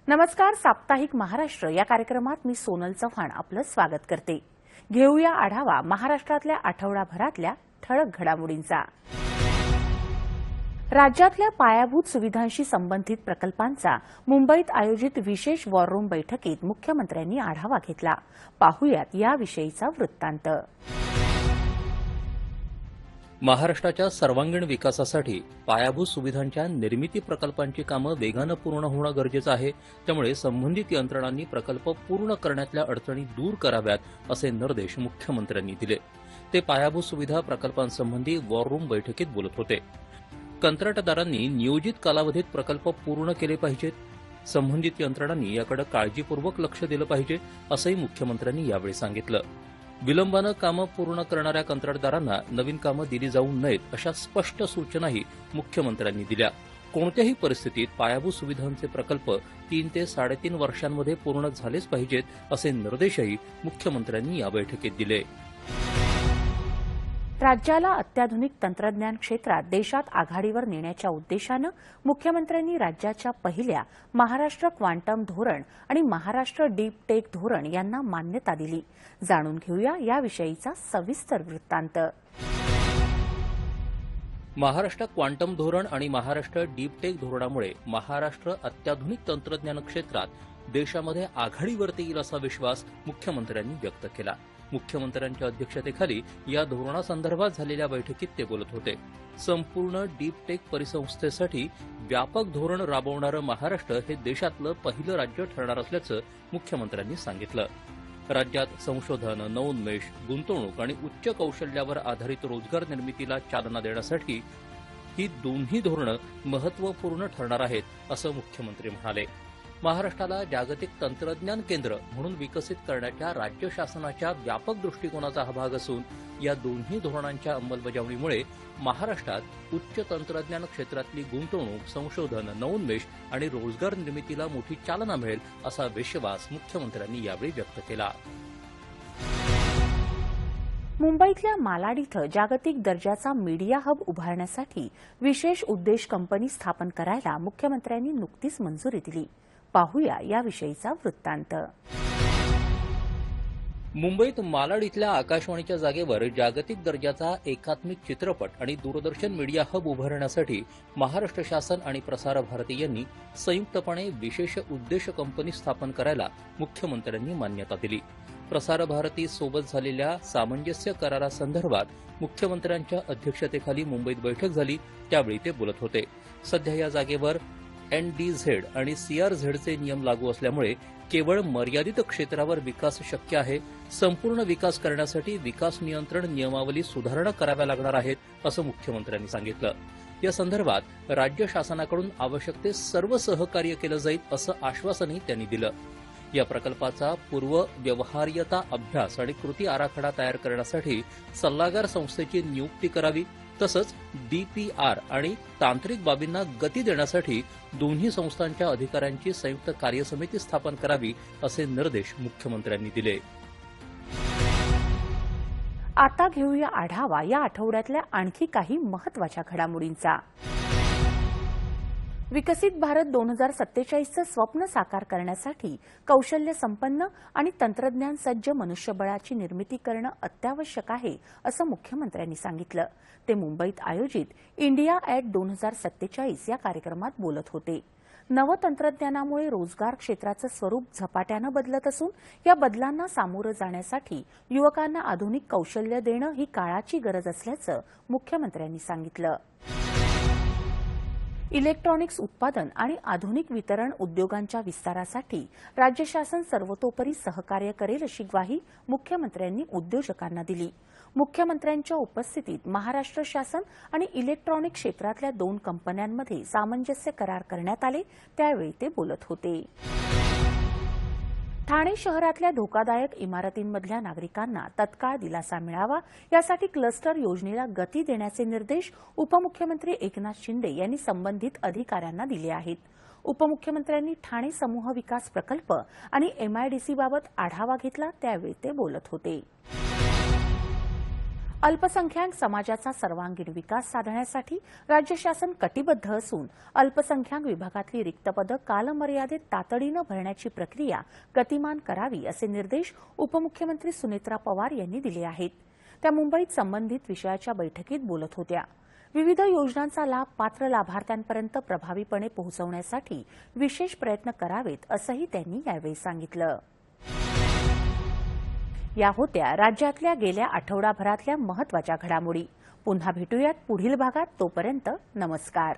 नमस्कार. साप्ताहिक महाराष्ट्र या कार्यक्रमात मी सोनल चव्हाण आपलं स्वागत करते. घेऊया आढावा महाराष्ट्रातल्या आठवडाभरातल्या ठळक घडामोडींचा. राज्यातल्या पायाभूत सुविधांशी संबंधित प्रकल्पांचा मुंबईत आयोजित विशेष वॉर रूम बैठकीत मुख्यमंत्र्यांनी आढावा घेतला. पाहुयात याविषयीचा वृत्तांत. महाराष्ट्राच्या सर्वांगीण विकासासाठी पायाभूत सुविधांच्या निर्मिती प्रकल्पांची कामं वेगानं पूर्ण होणं गरजेचं आहे. त्यामुळे संबंधित यंत्रणांनी प्रकल्प पूर्ण करण्यातल्या अडचणी दूर कराव्यात असे निर्देश मुख्यमंत्र्यांनी दिले. ते पायाभूत सुविधा प्रकल्पांसंबंधी वॉर रूम बैठकीत बोलत होते. कंत्राटदारांनी नियोजित कालावधीत प्रकल्प पूर्ण केले पाहिजेत. संबंधित यंत्रणांनी याकडे काळजीपूर्वक लक्ष दिलं पाहिजे असंही मुख्यमंत्र्यांनी यावेळी सांगितलं. विलंबानं कामं पूर्ण करणाऱ्या कंत्राटदारांना नवीन कामं दिली जाऊ नयेत अशा स्पष्ट सूचनाही मुख्यमंत्र्यांनी दिल्या. कोणत्याही परिस्थितीत पायाभूत सुविधांचे प्रकल्प 3 ते 3.5 वर्षांमध्ये पूर्ण झालेच पाहिजेत असे निर्देशही मुख्यमंत्र्यांनी या बैठकीत दिले. राज्याला अत्याधुनिक तंत्रज्ञान क्षेत्रात देशात आघाडीवर नेण्याच्या उद्देशानं मुख्यमंत्र्यांनी राज्याच्या पहिल्या महाराष्ट्र क्वांटम धोरण आणि महाराष्ट्र डीप टेक धोरण यांना मान्यता दिली. जाणून घेऊया याविषयीचा सविस्तर वृत्तांत. महाराष्ट्र क्वांटम धोरण आणि महाराष्ट्र डीप टेक धोरणामुळे महाराष्ट्र अत्याधुनिक तंत्रज्ञान क्षेत्रात देशामध्ये आघाडीवरती येईल असा विश्वास मुख्यमंत्र्यांनी व्यक्त केला. मुख्यमंत्र्यांच्या अध्यक्षतेखाली या धोरणासंदर्भात झालेल्या बैठकीत ते बोलत होते. संपूर्ण डीप टेक परिसंस्थेसाठी व्यापक धोरण राबवणारं महाराष्ट्र हे देशातलं पहिलं राज्य ठरणार असल्याचं मुख्यमंत्र्यांनी सांगितलं. राज्यात संशोधन, नवोन्मेष, गुंतवणूक आणि उच्च कौशल्यावर आधारित रोजगार निर्मितीला चालना देण्यासाठी ही दोन्ही धोरणं महत्त्वपूर्ण ठरणार आहेत असं मुख्यमंत्री म्हणाले. महाराष्ट्राला जागतिक तंत्रज्ञान केंद्र म्हणून विकसित करण्याच्या राज्य शासनाच्या व्यापक दृष्टिकोनाचा हा भाग असून या दोन्ही धोरणांच्या अंमलबजावणीमुळे महाराष्ट्रात उच्च तंत्रज्ञान क्षेत्रातली गुंतवणूक, संशोधन, नवोन्मेष आणि रोजगार निर्मितीला मोठी चालना मिळेल असा विश्वास मुख्यमंत्र्यांनी यावेळी व्यक्त केला. मुंबईतल्या मालाड इथं जागतिक दर्जाचा मीडिया हब उभारण्यासाठी विशेष उद्देश कंपनी स्थापन करायला मुख्यमंत्र्यांनी नुकतीच मंजुरी दिली. पाहूया याविषयीचा वृत्तांत. मुंबईत मालाड इथल्या आकाशवाणीच्या जागेवर जागतिक दर्जाचा एकात्मिक चित्रपट आणि दूरदर्शन मीडिया हब उभारण्यासाठी महाराष्ट्र शासन आणि प्रसार भारती यांनी संयुक्तपणे विशेष उद्देश कंपनी स्थापन करायला मुख्यमंत्र्यांनी मान्यता दिली. प्रसार भारती सोबत झालेल्या सामंजस्य करारासंदर्भात मुख्यमंत्र्यांच्या अध्यक्षतेखाली मुंबईत बैठक झाली. त्यावेळी ते बोलत होते. सध्या या जागेवर NDZ आणि CRZचे नियम लागू असल्यामुळे केवळ मर्यादित क्षेत्रावर विकास शक्य आहे. संपूर्ण विकास करण्यासाठी विकास नियंत्रण नियमावली सुधारणा कराव्या लागणार आहेत असं मुख्यमंत्र्यांनी सांगितलं. या संदर्भात राज्य शासनाकडून आवश्यक ते सर्व सहकार्य केलं जाईल असं आश्वासनही त्यांनी दिलं. या प्रकल्पाचा पूर्व व्यवहार्यता अभ्यास आणि कृती आराखडा तयार करण्यासाठी सल्लागार संस्थेची नियुक्ती करावी. तसंच DPR आणि तांत्रिक बाबींना गती देण्यासाठी दोन्ही संस्थांच्या अधिकाऱ्यांची संयुक्त कार्यसमिती स्थापन करावी असे निर्देश मुख्यमंत्र्यांनी दिले. आता घेऊया आढावा या आठवड्यातल्या आणखी काही महत्त्वाच्या घडामोडींचा. विकसित भारत 2047चं स्वप्न साकार करण्यासाठी कौशल्य संपन्न आणि तंत्रज्ञान सज्ज मनुष्यबळाची निर्मिती करणं अत्यावश्यक आहे असं मुख्यमंत्र्यांनी सांगितलं. ते मुंबईत आयोजित इंडिया ॲट 2047 या कार्यक्रमात बोलत होते. नवतंत्रज्ञानामुळे रोजगार क्षेत्राचं स्वरूप झपाट्यानं बदलत असून या बदलांना सामोरं जाण्यासाठी युवकांना आधुनिक कौशल्य देणं ही काळाची गरज असल्याचं मुख्यमंत्र्यांनी सांगितलं. इलेक्ट्रॉनिक्स उत्पादन आणि आधुनिक वितरण उद्योगांच्या विस्तारासाठी राज्य शासन सर्वतोपरी सहकार्य करेल अशी ग्वाही मुख्यमंत्र्यांनी उद्योजकांना दिली. मुख्यमंत्र्यांच्या उपस्थितीत महाराष्ट्र शासन आणि इलेक्ट्रॉनिक क्षेत्रातल्या 2 कंपन्यांमध्ये सामंजस्य करार करण्यात आले. त्यावेळी ते बोलत होते. ठाणे शहरातल्या धोकादायक इमारतींमधल्या नागरिकांना तत्काळ दिलासा मिळावा यासाठी क्लस्टर योजनेला गती देण्याचे निर्देश उपमुख्यमंत्री एकनाथ शिंदे यांनी संबंधित अधिकाऱ्यांना दिले आहेत. उपमुख्यमंत्र्यांनी ठाणे समूह विकास प्रकल्प आणि MIDC बाबत आढावा घेतला. त्यावेळी ते बोलत होते. अल्पसंख्याक समाजाचा सर्वांगीण विकास साधण्यासाठी राज्य शासन कटिबद्ध असून अल्पसंख्याक विभागातली रिक्त पदं कालमर्यादेत तातडीनं भरण्याची प्रक्रिया गतिमान करावी असे निर्देश उपमुख्यमंत्री सुनेत्रा पवार यांनी दिले आहेत. त्या मुंबईत संबंधित विषयाच्या बैठकीत बोलत होत्या. विविध योजनांचा लाभ पात्र लाभार्थ्यांपर्यंत प्रभावीपणे पोहोचवण्यासाठी विशेष प्रयत्न करावेत असंही त्यांनी यावेळी सांगितलं. या होत्या राज्यातल्या गेल्या आठवडाभरातल्या महत्त्वाच्या घडामोडी. पुन्हा भेटूयात पुढील भागात. तोपर्यंत नमस्कार.